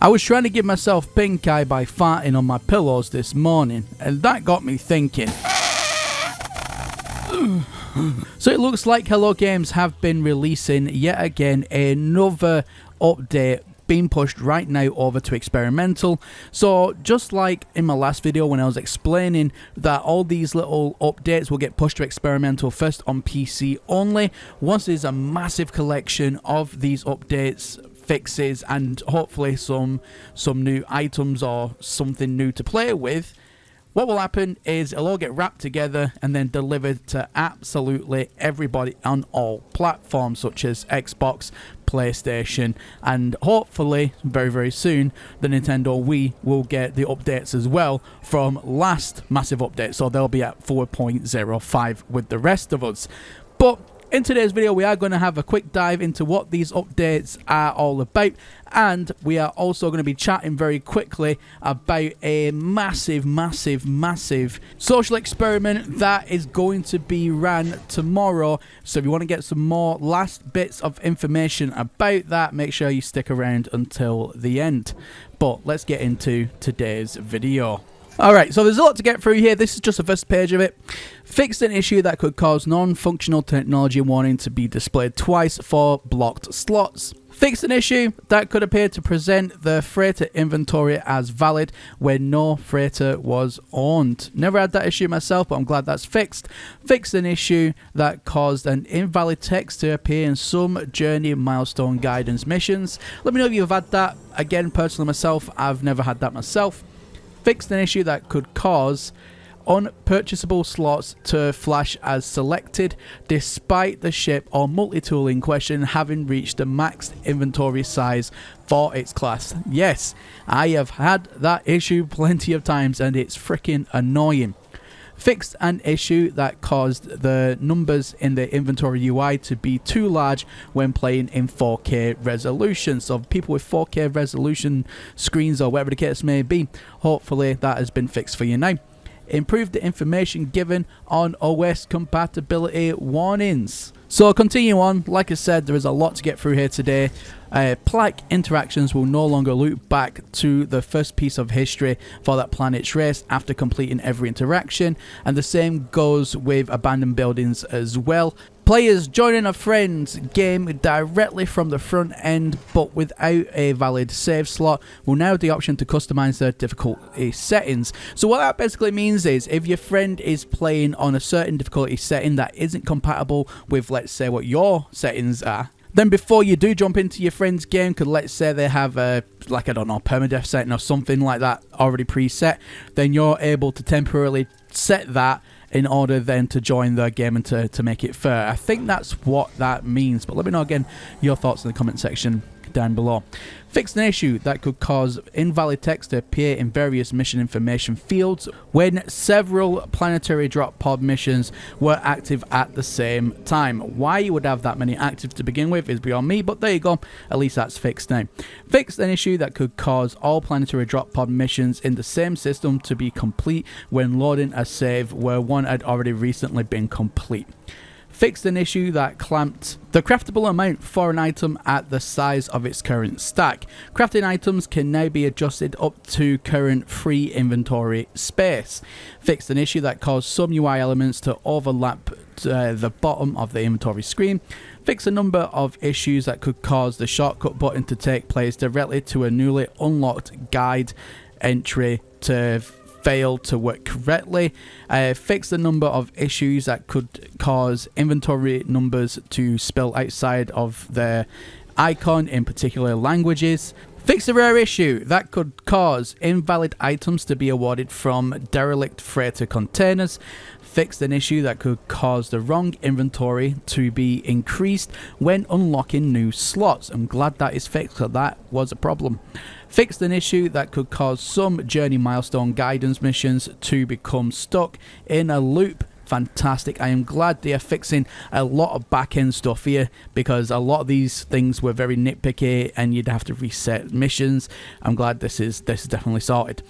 I was trying to give myself pink eye by farting on my pillows this morning, and that got me thinking. So it looks like Hello Games have been releasing yet again another update being pushed right now over to experimental. So just like in my last video when I was explaining that all these little updates will get pushed to experimental first on PC only, once there's a massive collection of these updates, fixes, and hopefully some new items or something new to play with, what will happen is it'll all get wrapped together and then delivered to absolutely everybody on all platforms such as Xbox, PlayStation, and hopefully very, very soon the Nintendo Wii will get the updates as well from last massive update. So they'll be at 4.05 with the rest of us. But in today's video, we are going to have a quick dive into what these updates are all about, and we are also going to be chatting very quickly about a massive social experiment that is going to be ran tomorrow. So if you want to get some more last bits of information about that, make sure you stick around until the end. But let's get into today's video. Alright, so there's a lot to get through here. This is just the first page of it. Fixed an issue that could cause non-functional technology warning to be displayed twice for blocked slots. Fixed an issue that could appear to present the freighter inventory as valid when no freighter was owned. Never had that issue myself, but I'm glad that's fixed. Fixed an issue that caused an invalid text to appear in some journey milestone guidance missions. Let me know if you've had that. Again, personally myself, I've never had that myself. Fixed an issue that could cause unpurchasable slots to flash as selected despite the ship or multi-tool in question having reached the max inventory size for its class. Yes, I have had that issue plenty of times and it's freaking annoying. Fixed an issue that caused the numbers in the inventory UI to be too large when playing in 4K resolution. So people with 4K resolution screens or whatever the case may be, hopefully that has been fixed for you now. Improved the information given on OS compatibility warnings. So continue on, like I said, there is a lot to get through here today. Plaque interactions will no longer loop back to the first piece of history for that planet's race after completing every interaction, and the same goes with abandoned buildings as well. Players joining a friend's game directly from the front end but without a valid save slot will now have the option to customize their difficulty settings. So what that basically means is if your friend is playing on a certain difficulty setting that isn't compatible with, let's say, what your settings are, then before you do jump into your friend's game, because let's say they have a, like, I don't know, permadeath setting or something like that already preset, then you're able to temporarily set that in order then to join their game and to make it fair. I think that's what that means, but let me know again your thoughts in the comment section down below. Fixed an issue that could cause invalid text to appear in various mission information fields when several planetary drop pod missions were active at the same time. Why you would have that many active to begin with is beyond me, but there you go, at least that's fixed now. Fixed an issue that could cause all planetary drop pod missions in the same system to be complete when loading a save where one had already recently been complete. Fixed an issue that clamped the craftable amount for an item at the size of its current stack. Crafting items can now be adjusted up to current free inventory space. Fixed an issue that caused some UI elements to overlap the bottom of the inventory screen. Fix a number of issues that could cause the shortcut button to take place directly to a newly unlocked guide entry to fail to work correctly. Fix the number of issues that could cause inventory numbers to spill outside of their icon in particular languages. Fix a rare issue that could cause invalid items to be awarded from derelict freighter containers. Fixed an issue that could cause the wrong inventory to be increased when unlocking new slots. I'm glad that is fixed, because that was a problem. Fixed an issue that could cause some journey milestone guidance missions to become stuck in a loop. Fantastic. I am glad they are fixing a lot of back-end stuff here, because a lot of these things were very nitpicky and you'd have to reset missions. I'm glad this is definitely sorted.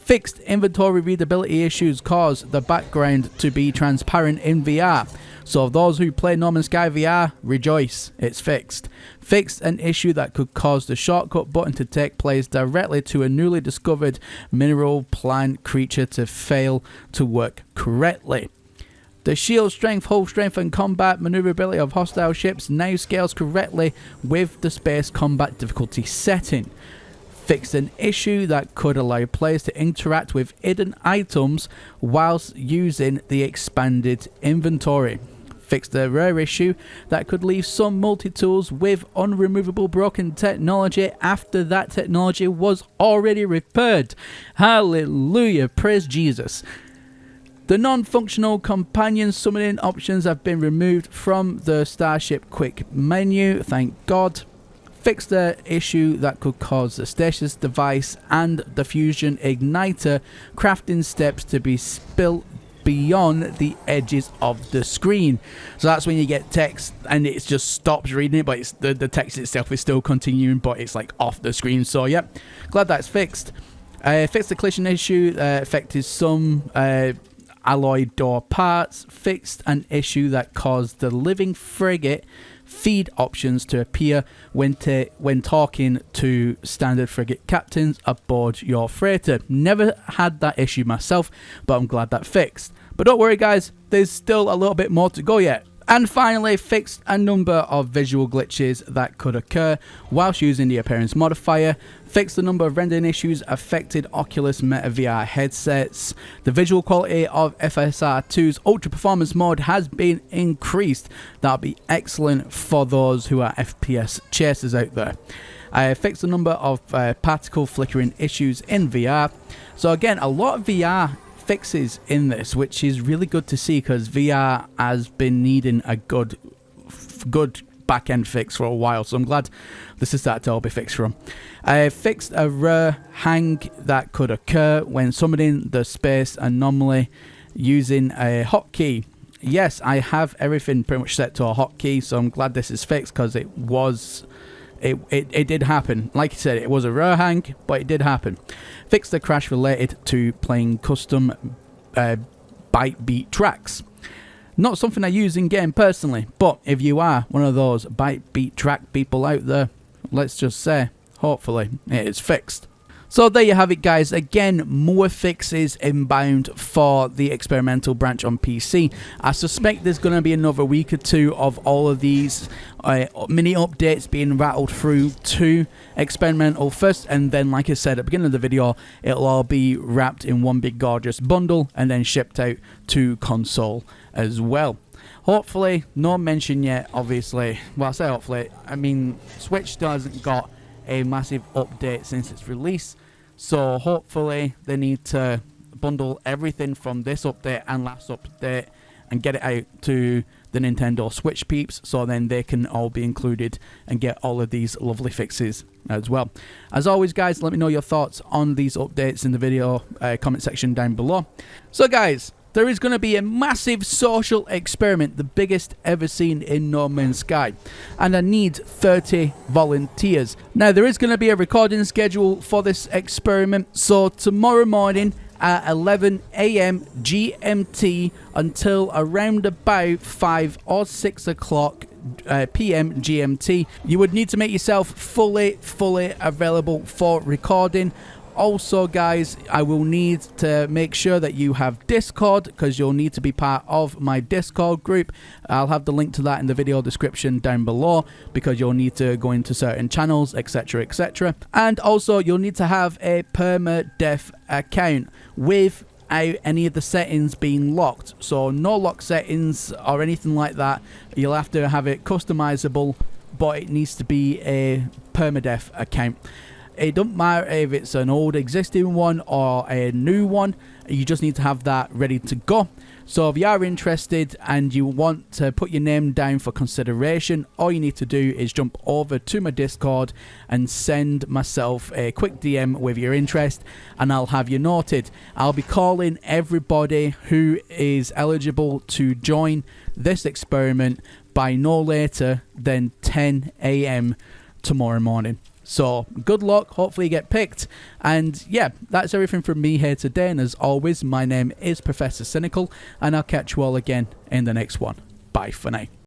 Fixed inventory readability issues cause the background to be transparent in VR. So those who play No Man's Sky VR, rejoice, it's fixed. Fixed an issue that could cause the shortcut button to take place directly to a newly discovered mineral plant creature to fail to work correctly. The shield strength, hull strength and combat maneuverability of hostile ships now scales correctly with the space combat difficulty setting. Fixed an issue that could allow players to interact with hidden items whilst using the expanded inventory. Fixed a rare issue that could leave some multi-tools with unremovable broken technology after that technology was already repaired. Hallelujah, praise Jesus. The non-functional companion summoning options have been removed from the Starship Quick menu, thank God. Fixed the issue that could cause the stasis device and the fusion igniter crafting steps to be spilt beyond the edges of the screen. So that's when you get text and it just stops reading it, but it's the text itself is still continuing, but it's like off the screen. So yeah, glad that's fixed. Fixed the collision issue, affected some alloy door parts. Fixed an issue that caused the living frigate feed options to appear when talking to standard frigate captains aboard your freighter. Never had that issue myself, but I'm glad that fixed. But don't worry guys, there's still a little bit more to go yet. And finally, fixed a number of visual glitches that could occur whilst using the appearance modifier. Fixed a number of rendering issues affected Oculus Meta VR headsets. The visual quality of FSR 2's Ultra Performance mode has been increased. That'll be excellent for those who are FPS chasers out there. I fixed a number of particle flickering issues in VR. So again, a lot of VR fixes in this, which is really good to see because VR has been needing a good back end fix for a while, so I'm glad this is started to all be fixed from. I fixed a rare hang that could occur when summoning the space anomaly using a hotkey. Yes, I have everything pretty much set to a hotkey, so I'm glad this is fixed because it did happen. Like I said, it was a rare hang, but it did happen. Fixed the crash related to playing custom byte beat tracks. Not something I use in game personally, but if you are one of those byte beat track people out there, let's just say, hopefully, it is fixed. So there you have it guys, again more fixes inbound for the experimental branch on PC. I suspect there's going to be another week or two of all of these mini updates being rattled through to experimental first, and then like I said at the beginning of the video, it'll all be wrapped in one big gorgeous bundle and then shipped out to console as well. Hopefully, no mention yet obviously, well I say hopefully, I mean Switch still hasn't got a massive update since its release, so hopefully they need to bundle everything from this update and last update and get it out to the Nintendo Switch peeps, so then they can all be included and get all of these lovely fixes as well. As always guys, let me know your thoughts on these updates in the video comment section down below. So guys, there is going to be a massive social experiment, the biggest ever seen in No Man's Sky, and I need 30 volunteers. Now there is going to be a recording schedule for this experiment, so tomorrow morning at 11 AM GMT until around about 5 or 6 o'clock PM GMT, you would need to make yourself fully available for recording. Also guys, I will need to make sure that you have Discord, because you'll need to be part of my Discord group. I'll have the link to that in the video description down below, because you'll need to go into certain channels, etc, etc. And also you'll need to have a permadeath account without any of the settings being locked. So no lock settings or anything like that. You'll have to have it customizable, but it needs to be a permadeath account. It don't matter if it's an old existing one or a new one, you just need to have that ready to go. So if you are interested and you want to put your name down for consideration, all you need to do is jump over to my Discord and send myself a quick DM with your interest, and I'll have you noted. I'll be calling everybody who is eligible to join this experiment by no later than 10 AM tomorrow morning. So good luck, hopefully you get picked. And yeah, that's everything from me here today, and as always, my name is Professor Cynical, and I'll catch you all again in the next one. Bye for now.